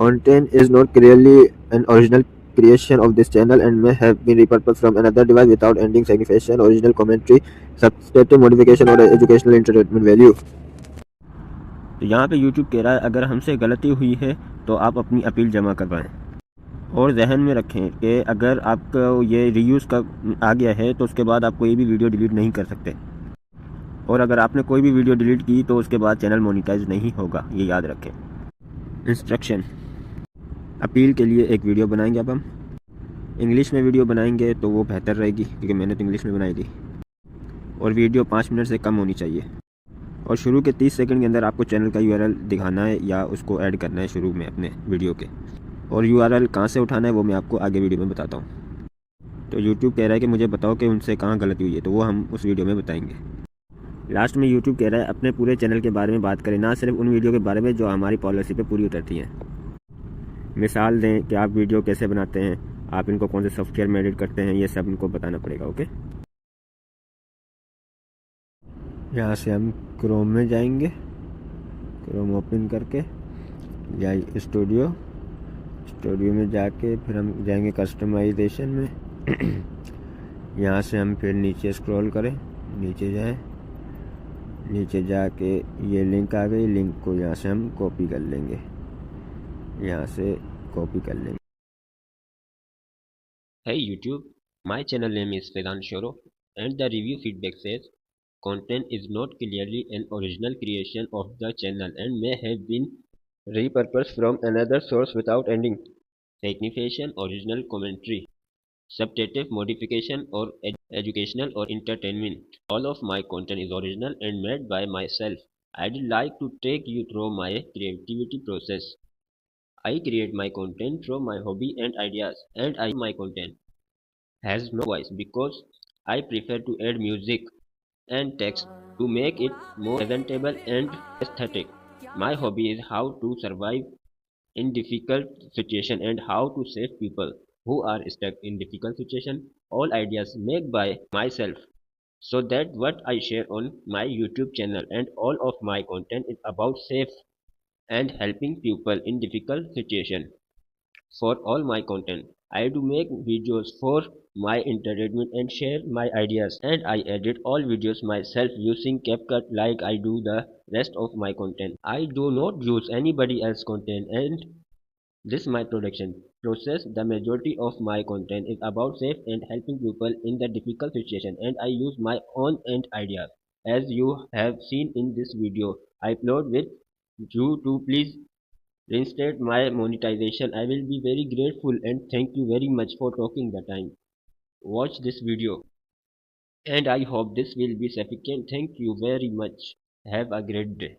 Content is not clearly an original creation of this channel and may have been repurposed from another device without ending signification, original commentary, substantive modification or educational entertainment value. तो यहाँ पे YouTube कह रहा है अगर हमसे गलती हुई है तो आप अपनी अपील जमा करवाएं और जहन में रखें कि अगर आपको ये रीयूज़ का आ गया है तो उसके बाद आप कोई भी वीडियो डिलीट नहीं कर सकते, और अगर आपने कोई भी वीडियो डिलीट की तो उसके बाद चैनल मोनेटाइज नहीं होगा, ये याद रखें। इंस्ट्रक्शन, अपील के लिए एक वीडियो बनाएंगे। अब हम इंग्लिश में वीडियो बनाएंगे तो वो बेहतर रहेगी क्योंकि मैंने तो इंग्लिश में बनाई थी, और वीडियो 5 मिनट से कम होनी चाहिए, और शुरू के 30 सेकंड के अंदर आपको चैनल का यूआरएल दिखाना है या उसको ऐड करना है शुरू में अपने वीडियो के, और यूआरएल कहाँ से उठाना है वो मैं आपको आगे वीडियो में बताता हूँ। तो यूट्यूब कह रहा है कि मुझे बताओ कि उनसे कहाँ गलती हुई है, तो वो हम उस वीडियो में बताएंगे। लास्ट में यूट्यूब कह रहा है अपने पूरे चैनल के बारे में बात करें, ना सिर्फ उन वीडियो के बारे में जो हमारी पॉलिसी पे पूरी उतरती हैं। मिसाल दें कि आप वीडियो कैसे बनाते हैं, आप इनको कौन से सॉफ्टवेयर में एडिट करते हैं, ये सब इनको बताना पड़ेगा। ओके, यहाँ से हम क्रोम में जाएंगे, क्रोम ओपन करके या स्टूडियो में जाके फिर हम जाएंगे कस्टमाइजेशन में। यहाँ से हम फिर नीचे स्क्रॉल करें, नीचे जाएं, नीचे जाके ये लिंक आ गई, लिंक को यहाँ से हम कॉपी कर लेंगे, यहाँ से कॉपी कर लेंगे। Hey YouTube, my channel name is Vedan Shoro and the review feedback says content is not clearly an original creation of the channel and may have been repurposed from another source without ending signification, original commentary, substantive modification or educational or entertainment. All of my content is original and made by myself. I'd like to take you through my creativity process. I create my content from my hobby and ideas, and my content has no voice because I prefer to add music and text to make it more presentable and aesthetic. My hobby is how to survive in difficult situations and how to save people who are stuck in difficult situations. All ideas made by myself. So that what I share on my YouTube channel, and all of my content is about safe and helping people in difficult situations. For all my content, I do make videos for my entertainment and share my ideas, and I edit all videos myself using CapCut like I do the rest of my content. I do not use anybody else's content, and this my production process. The majority of my content is about safe and helping people in the difficult situation, and I use my own and ideas. As you have seen in this video, I upload with you to please reinstate my monetization. I will be very grateful and thank you very much for taking the time. Watch this video and I hope this will be sufficient. Thank you very much. Have a great day.